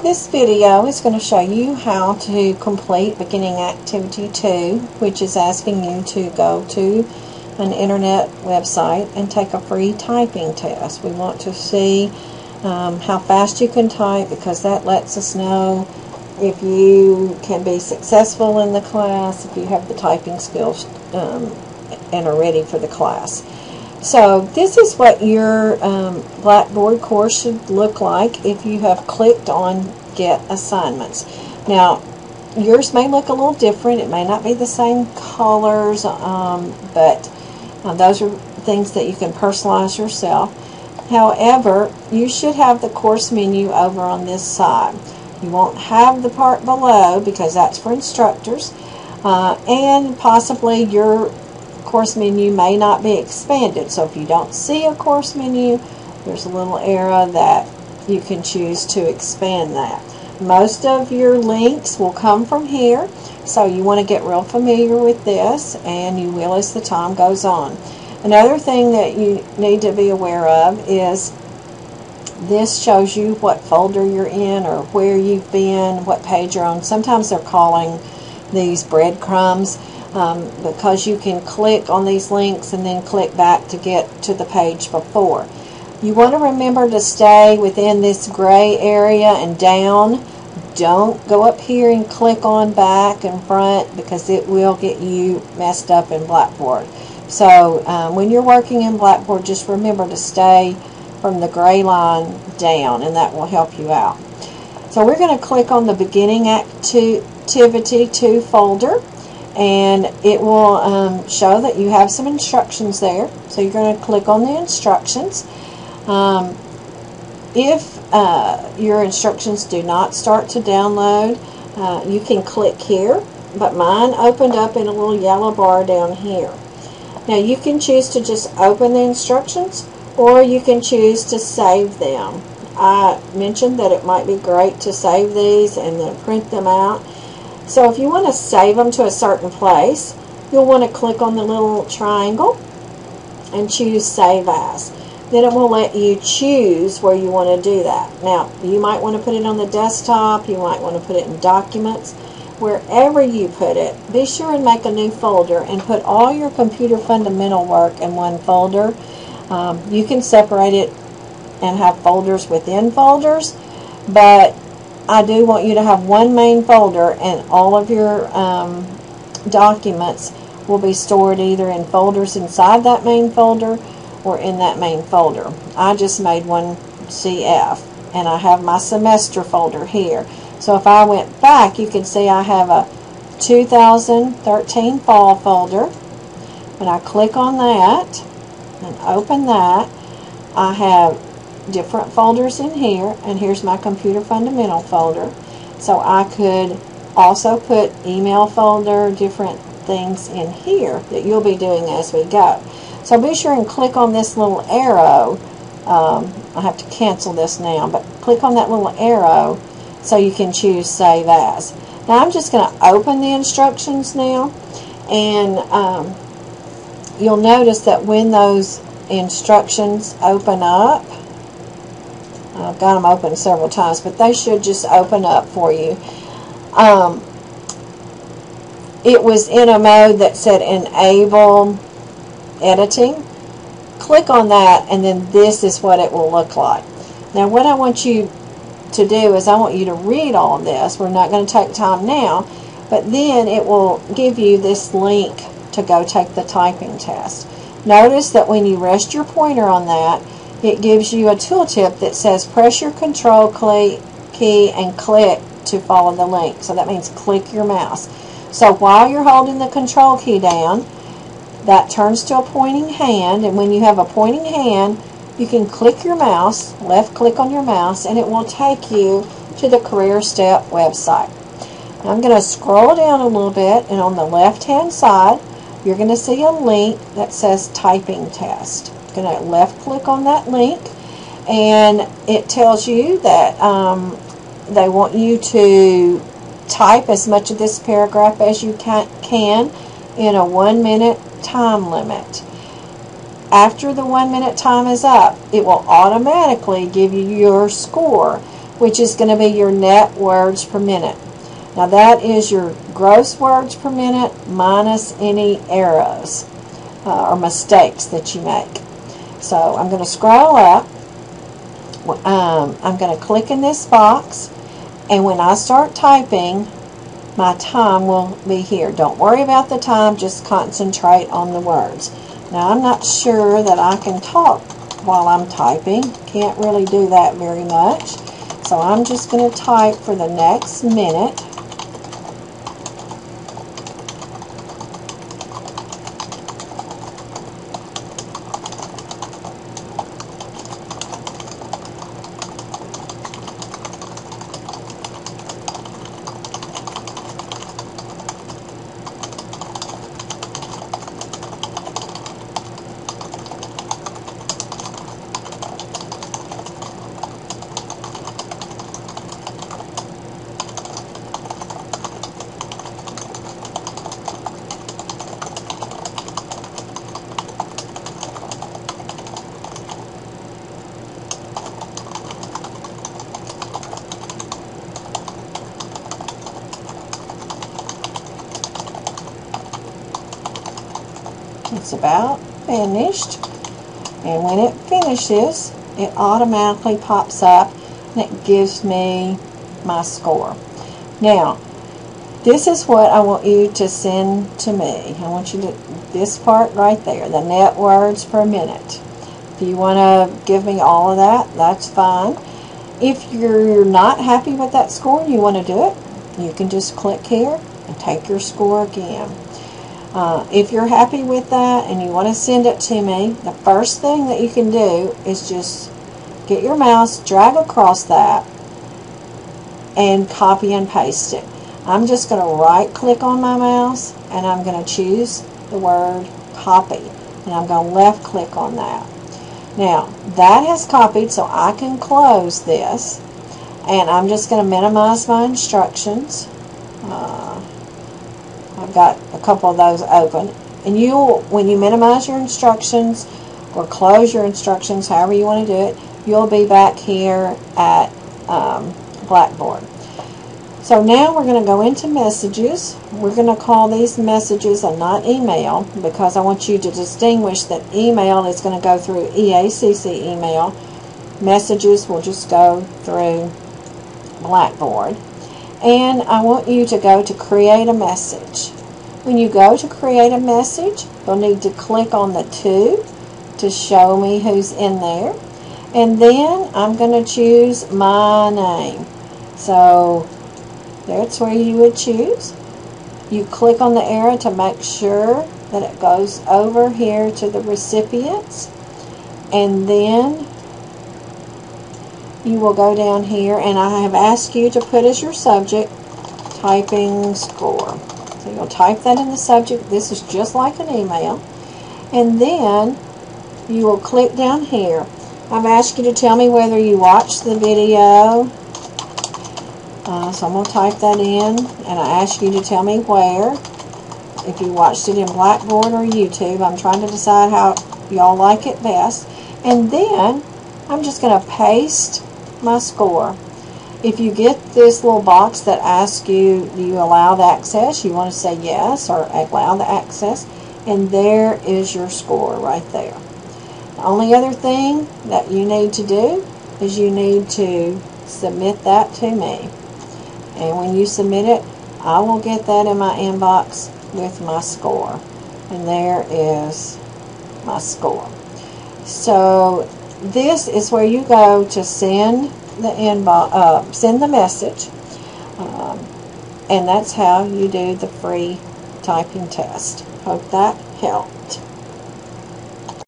This video is going to show you how to complete beginning activity 2, which is asking you to go to an internet website and take a free typing test. We want to see how fast you can type, because that lets us know if you can be successful in the class, if you have the typing skills and are ready for the class. So this is what your Blackboard course should look like if you have clicked on Get Assignments. Now, yours may look a little different. It may not be the same colors, but those are things that you can personalize yourself. However, you should have the course menu over on this side. You won't have the part below because that's for instructors, and possibly your course menu may not be expanded. So if you don't see a course menu, there's a little arrow that you can choose to expand that. Most of your links will come from here, so you want to get real familiar with this, and you will as the time goes on. Another thing that you need to be aware of is this shows you what folder you're in or where you've been, what page you're on. Sometimes they're calling these breadcrumbs, because you can click on these links and then click back to get to the page before. You want to remember to stay within this gray area and down. Don't go up here and click on back and front, because it will get you messed up in Blackboard. So when you're working in Blackboard, just remember to stay from the gray line down, and that will help you out. So we're going to click on the beginning activity 2 folder, and it will show that you have some instructions there. So you're going to click on the instructions. If your instructions do not start to download, you can click here, but mine opened up in a little yellow bar down here. Now you can choose to just open the instructions, or you can choose to save them. I mentioned that it might be great to save these and then print them out. So if you want to save them to a certain place, you'll want to click on the little triangle and choose Save As. Then it will let you choose where you want to do that. Now, you might want to put it on the desktop, you might want to put it in Documents. Wherever you put it, be sure and make a new folder and put all your computer fundamental work in one folder. You can separate it and have folders within folders, but I do want you to have one main folder, and all of your documents will be stored either in folders inside that main folder or in that main folder. I just made one CF, and I have my semester folder here. So if I went back, you can see I have a 2013 fall folder. When I click on that and open that, I have different folders in here, and here's my computer fundamental folder. So I could also put email folder, different things in here that you'll be doing as we go. So be sure and click on this little arrow. I have to cancel this now, but click on that little arrow so you can choose Save As. Now I'm just going to open the instructions now, and you'll notice that when those instructions open up, I've got them open several times, but they should just open up for you. It was in a mode that said Enable Editing. Click on that, and then this is what it will look like. Now what I want you to do is I want you to read all of this. We're not going to take time now, but then it will give you this link to go take the typing test. Notice that when you rest your pointer on that, it gives you a tooltip that says press your control key and click to follow the link. So that means click your mouse. So while you're holding the control key down, that turns to a pointing hand, and when you have a pointing hand, you can click your mouse, left click on your mouse, and it will take you to the Career Step website. Now I'm going to scroll down a little bit, and on the left hand side you're going to see a link that says Typing Test. You're going to left click on that link, and it tells you that they want you to type as much of this paragraph as you can in a 1 minute time limit. After the 1 minute time is up, it will automatically give you your score. which is going to be your net words per minute. Now that is your gross words per minute minus any errors or mistakes that you make. So I'm going to scroll up. I'm going to click in this box, and when I start typing, my time will be here. Don't worry about the time, just concentrate on the words. Now I'm not sure that I can talk while I'm typing. Can't really do that very much. So I'm just going to type for the next minute. It's about finished, and when it finishes, it automatically pops up and it gives me my score. Now, this is what I want you to send to me. I want you to, this part right there, the net words per minute. If you want to give me all of that, that's fine. If you're not happy with that score and you want to do it, you can just click here and take your score again. If you're happy with that and you want to send it to me, the first thing that you can do is just get your mouse, drag across that, and copy and paste it. I'm just going to right click on my mouse and I'm going to choose the word copy, and I'm going to left click on that. Now that has copied, so I can close this, and I'm just going to minimize my instructions. I've got a couple of those open, and when you minimize your instructions or close your instructions, however you want to do it, you'll be back here at Blackboard. So now we're going to go into messages. We're going to call these messages and not email, because I want you to distinguish that email is going to go through EACC email. Messages will just go through Blackboard. And I want you to go to create a message. When you go to create a message, you'll need to click on the 2 to show me who's in there. And then I'm going to choose my name. So that's where you would choose. You click on the arrow to make sure that it goes over here to the recipients. And then you will go down here, and I have asked you to put as your subject typing score. So you'll type that in the subject. This is just like an email. And then you will click down here. I've asked you to tell me whether you watched the video. So I'm going to type that in, and I ask you to tell me where. If you watched it in Blackboard or YouTube, I'm trying to decide how y'all like it best. And then I'm just going to paste my score. If you get this little box that asks you, do you allow the access, you want to say yes or allow the access, and there is your score right there. The only other thing that you need to do is you need to submit that to me. And when you submit it, I will get that in my inbox with my score. And there is my score. So this is where you go to send the send the message, and that's how you do the free typing test. Hope that helped.